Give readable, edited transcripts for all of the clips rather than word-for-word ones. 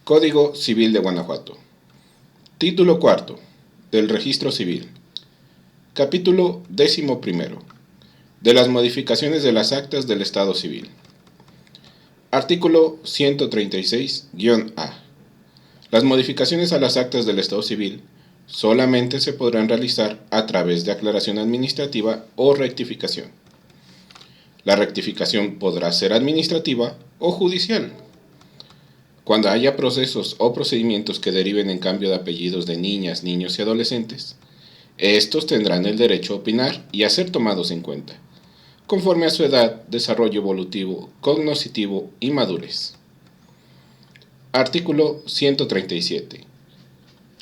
Código Civil de Guanajuato. Título cuarto del Registro Civil. Capítulo 11. De las modificaciones de las actas del Estado Civil. Artículo 136-A. Las modificaciones a las actas del Estado Civil solamente se podrán realizar a través de aclaración administrativa o rectificación. La rectificación podrá ser administrativa o judicial. Cuando haya procesos o procedimientos que deriven en cambio de apellidos de niñas, niños y adolescentes, estos tendrán el derecho a opinar y a ser tomados en cuenta, conforme a su edad, desarrollo evolutivo, cognoscitivo y madurez. Artículo 137.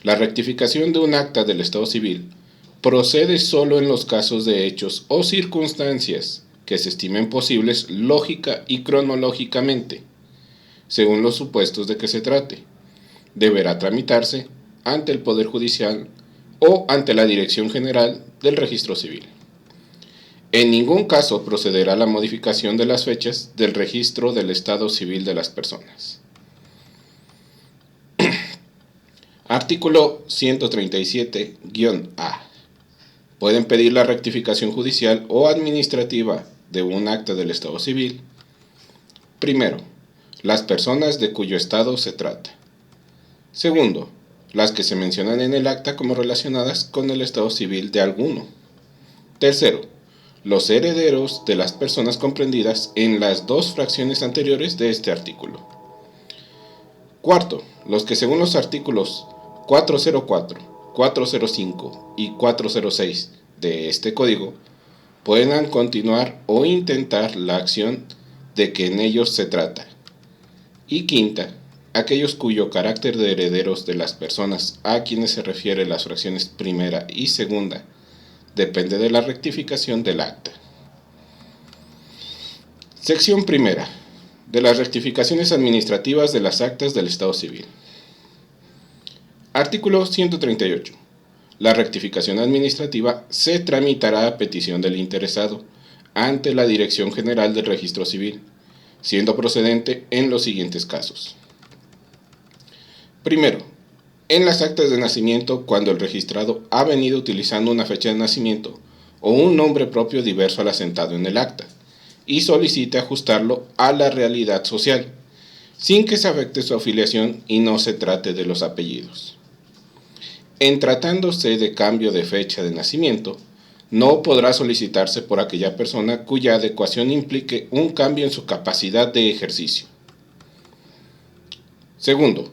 La rectificación de un acta del Estado Civil procede solo en los casos de hechos o circunstancias que se estimen posibles lógica y cronológicamente, según los supuestos de que se trate. Deberá tramitarse ante el Poder Judicial o ante la Dirección General del Registro Civil. En ningún caso procederá la modificación de las fechas del registro del Estado Civil de las personas. Artículo 137-A. Pueden pedir la rectificación judicial o administrativa de un acta del Estado Civil. Primero, las personas de cuyo estado se trata. Segundo, las que se mencionan en el acta como relacionadas con el estado civil de alguno. Tercero, los herederos de las personas comprendidas en las dos fracciones anteriores de este artículo. Cuarto, los que según los artículos 404, 405 y 406 de este código puedan continuar o intentar la acción de que en ellos se trata. Y quinta, aquellos cuyo carácter de herederos de las personas a quienes se refiere las fracciones primera y segunda depende de la rectificación del acta. Sección primera. De las rectificaciones administrativas de las actas del Estado Civil. Artículo 138. La rectificación administrativa se tramitará a petición del interesado ante la Dirección General del Registro Civil, siendo procedente en los siguientes casos. Primero, en las actas de nacimiento cuando el registrado ha venido utilizando una fecha de nacimiento o un nombre propio diverso al asentado en el acta y solicite ajustarlo a la realidad social, sin que se afecte su afiliación y no se trate de los apellidos. En tratándose de cambio de fecha de nacimiento, no podrá solicitarse por aquella persona cuya adecuación implique un cambio en su capacidad de ejercicio. Segundo,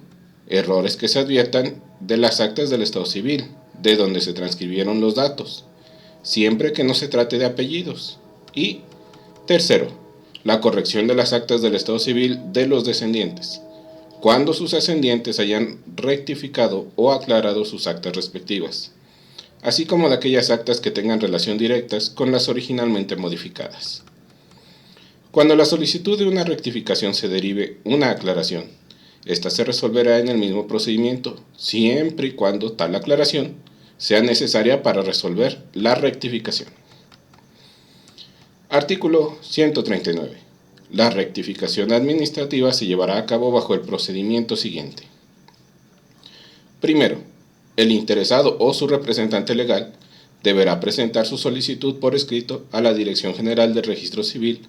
errores que se adviertan de las actas del Estado Civil, de donde se transcribieron los datos, siempre que no se trate de apellidos. Y tercero, la corrección de las actas del Estado Civil de los descendientes, cuando sus ascendientes hayan rectificado o aclarado sus actas respectivas, así como de aquellas actas que tengan relación directas con las originalmente modificadas. Cuando la solicitud de una rectificación se derive una aclaración, esta se resolverá en el mismo procedimiento, siempre y cuando tal aclaración sea necesaria para resolver la rectificación. Artículo 139. La rectificación administrativa se llevará a cabo bajo el procedimiento siguiente. Primero, el interesado o su representante legal deberá presentar su solicitud por escrito a la Dirección General del Registro Civil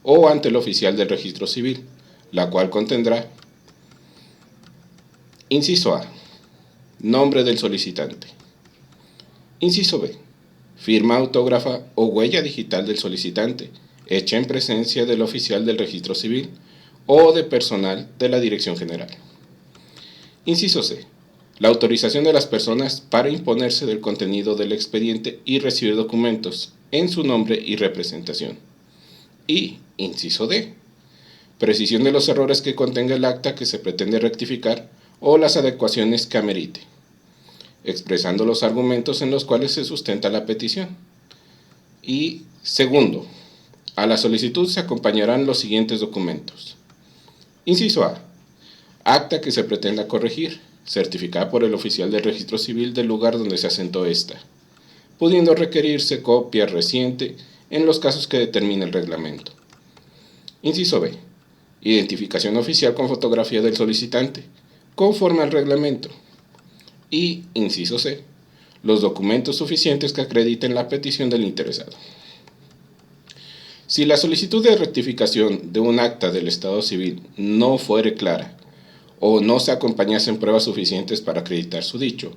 o ante el oficial del Registro Civil, la cual contendrá: inciso A, nombre del solicitante. Inciso B, firma autógrafa o huella digital del solicitante, hecha en presencia del oficial del Registro Civil o de personal de la Dirección General. Inciso C, la autorización de las personas para imponerse del contenido del expediente y recibir documentos en su nombre y representación. Y inciso D, precisión de los errores que contenga el acta que se pretende rectificar o las adecuaciones que amerite, expresando los argumentos en los cuales se sustenta la petición. Y segundo, a la solicitud se acompañarán los siguientes documentos. Inciso A, acta que se pretenda corregir, certificada por el oficial del Registro Civil del lugar donde se asentó esta, pudiendo requerirse copia reciente en los casos que determine el reglamento. Inciso B, identificación oficial con fotografía del solicitante, conforme al reglamento. Y, inciso C, los documentos suficientes que acrediten la petición del interesado. Si la solicitud de rectificación de un acta del Estado civil no fuere clara o no se acompañasen pruebas suficientes para acreditar su dicho,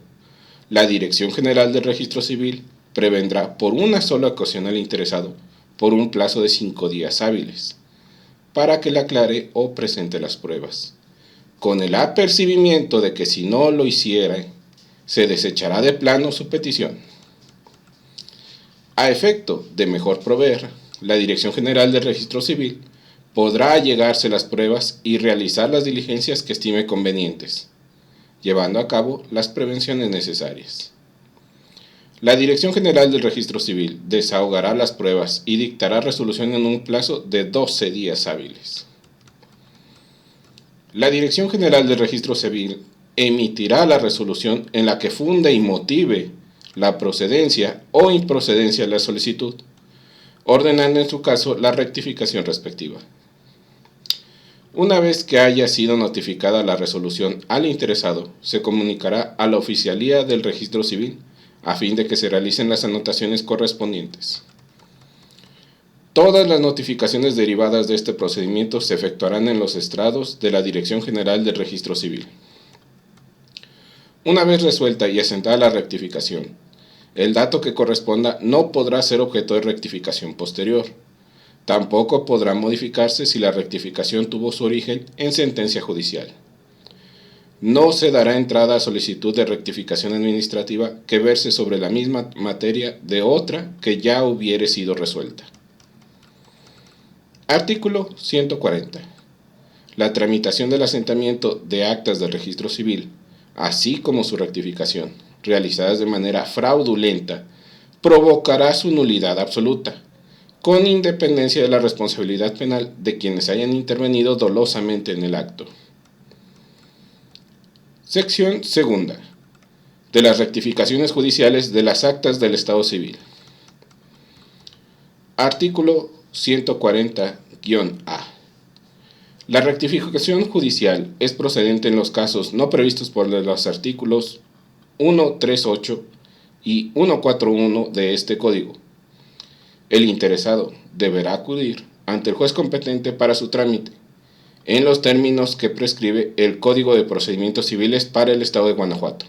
la Dirección General del Registro Civil prevendrá por una sola ocasión al interesado por un plazo de 5 días hábiles para que le aclare o presente las pruebas, con el apercibimiento de que si no lo hiciera, se desechará de plano su petición. A efecto de mejor proveer, la Dirección General del Registro Civil podrá allegarse las pruebas y realizar las diligencias que estime convenientes, llevando a cabo las prevenciones necesarias. La Dirección General del Registro Civil desahogará las pruebas y dictará resolución en un plazo de 12 días hábiles. La Dirección General del Registro Civil emitirá la resolución en la que funde y motive la procedencia o improcedencia de la solicitud, ordenando en su caso la rectificación respectiva. Una vez que haya sido notificada la resolución al interesado, se comunicará a la Oficialía del Registro Civil a fin de que se realicen las anotaciones correspondientes. Todas las notificaciones derivadas de este procedimiento se efectuarán en los estrados de la Dirección General del Registro Civil. Una vez resuelta y asentada la rectificación, el dato que corresponda no podrá ser objeto de rectificación posterior. Tampoco podrá modificarse si la rectificación tuvo su origen en sentencia judicial. No se dará entrada a solicitud de rectificación administrativa que verse sobre la misma materia de otra que ya hubiere sido resuelta. Artículo 140. La tramitación del asentamiento de actas del registro civil, así como su rectificación, realizadas de manera fraudulenta, provocará su nulidad absoluta, con independencia de la responsabilidad penal de quienes hayan intervenido dolosamente en el acto. Sección segunda. De las rectificaciones judiciales de las actas del Estado civil. Artículo 140-A. La rectificación judicial es procedente en los casos no previstos por los artículos 138 y 141 de este Código. El interesado deberá acudir ante el juez competente para su trámite, en los términos que prescribe el Código de Procedimientos Civiles para el Estado de Guanajuato.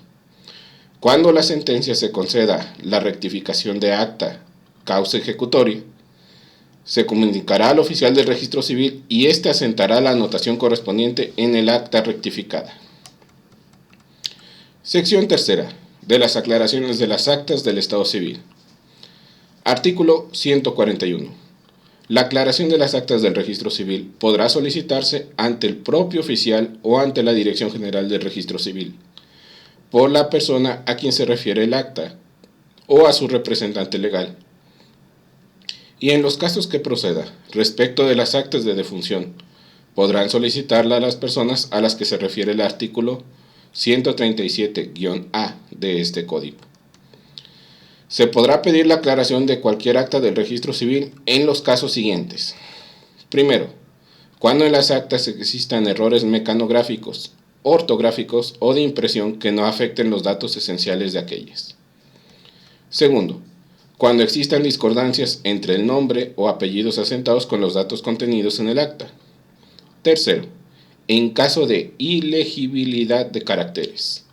Cuando la sentencia se conceda la rectificación de acta, causa ejecutoria, se comunicará al oficial del registro civil y éste asentará la anotación correspondiente en el acta rectificada. Sección tercera. De las aclaraciones de las actas del Estado civil. Artículo 141. La aclaración de las actas del registro civil podrá solicitarse ante el propio oficial o ante la Dirección General del Registro Civil, por la persona a quien se refiere el acta o a su representante legal. Y en los casos que proceda, respecto de las actas de defunción, podrán solicitarla a las personas a las que se refiere el artículo 137-A de este Código. Se podrá pedir la aclaración de cualquier acta del registro civil en los casos siguientes. Primero, cuando en las actas existan errores mecanográficos, ortográficos o de impresión que no afecten los datos esenciales de aquellas. Segundo, cuando existan discordancias entre el nombre o apellidos asentados con los datos contenidos en el acta. Tercero, en caso de ilegibilidad de caracteres.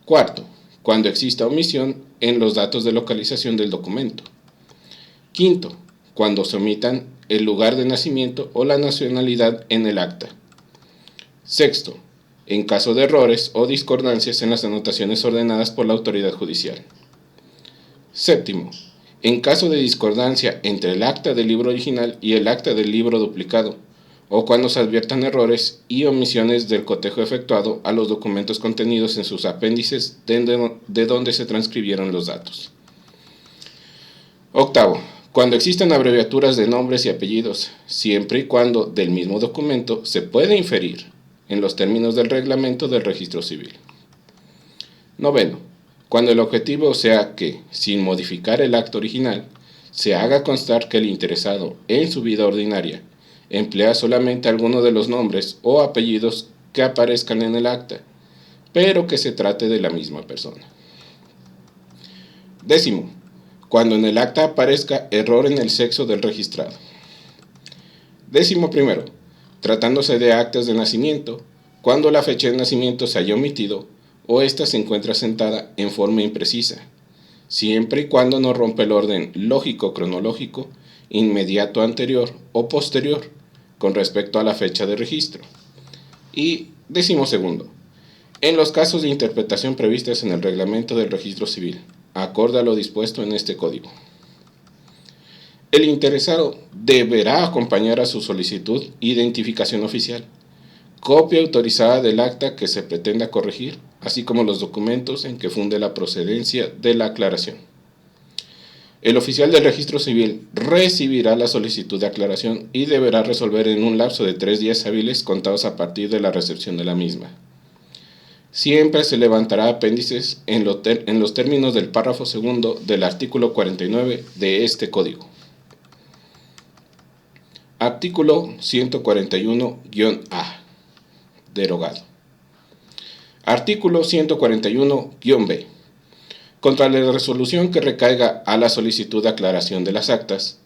Cuarto, cuando exista omisión en los datos de localización del documento. Quinto, cuando se omitan el lugar de nacimiento o la nacionalidad en el acta. Sexto, en caso de errores o discordancias en las anotaciones ordenadas por la autoridad judicial. Séptimo, en caso de discordancia entre el acta del libro original y el acta del libro duplicado, o cuando se adviertan errores y omisiones del cotejo efectuado a los documentos contenidos en sus apéndices de donde se transcribieron los datos. Octavo, cuando existan abreviaturas de nombres y apellidos, siempre y cuando del mismo documento se puede inferir en los términos del reglamento del registro civil. Noveno, cuando el objetivo sea que, sin modificar el acto original, se haga constar que el interesado, en su vida ordinaria, emplea solamente alguno de los nombres o apellidos que aparezcan en el acta pero que se trate de la misma persona. 10. Cuando en el acta aparezca error en el sexo del registrado. 11. Tratándose de actas de nacimiento, cuando la fecha de nacimiento se haya omitido o ésta se encuentra asentada en forma imprecisa, siempre y cuando no rompa el orden lógico-cronológico inmediato anterior o posterior con respecto a la fecha de registro. Y 12. En los casos de interpretación previstos en el reglamento del registro civil, acorde a lo dispuesto en este código. El interesado deberá acompañar a su solicitud identificación oficial, copia autorizada del acta que se pretenda corregir, así como los documentos en que funde la procedencia de la aclaración. El oficial del registro civil recibirá la solicitud de aclaración y deberá resolver en un lapso de 3 días hábiles contados a partir de la recepción de la misma. Siempre se levantará apéndices en los términos del párrafo segundo del artículo 49 de este código. Artículo 141-A. Derogado. Artículo 141-B. Contra la resolución que recaiga a la solicitud de aclaración de las actas,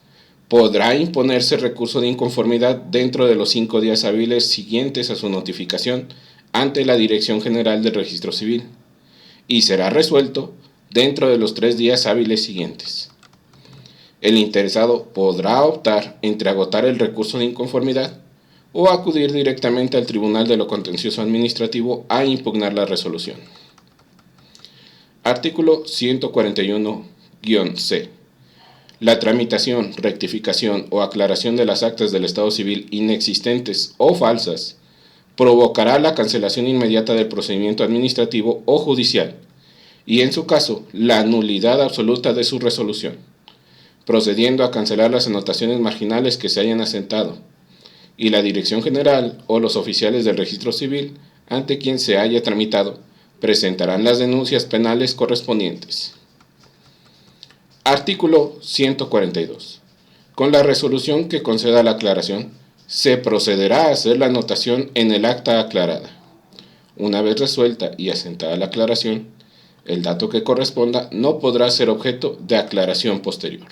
podrá imponerse recurso de inconformidad dentro de los 5 días hábiles siguientes a su notificación ante la Dirección General del Registro Civil y será resuelto dentro de los 3 días hábiles siguientes. El interesado podrá optar entre agotar el recurso de inconformidad o acudir directamente al Tribunal de lo Contencioso Administrativo a impugnar la resolución. Artículo 141-C. La tramitación, rectificación o aclaración de las actas del Estado Civil inexistentes o falsas provocará la cancelación inmediata del procedimiento administrativo o judicial y, en su caso, la nulidad absoluta de su resolución, procediendo a cancelar las anotaciones marginales que se hayan asentado, y la Dirección General o los oficiales del Registro Civil ante quien se haya tramitado presentarán las denuncias penales correspondientes. Artículo 142. Con la resolución que conceda la aclaración, se procederá a hacer la anotación en el acta aclarada. Una vez resuelta y asentada la aclaración, el dato que corresponda no podrá ser objeto de aclaración posterior.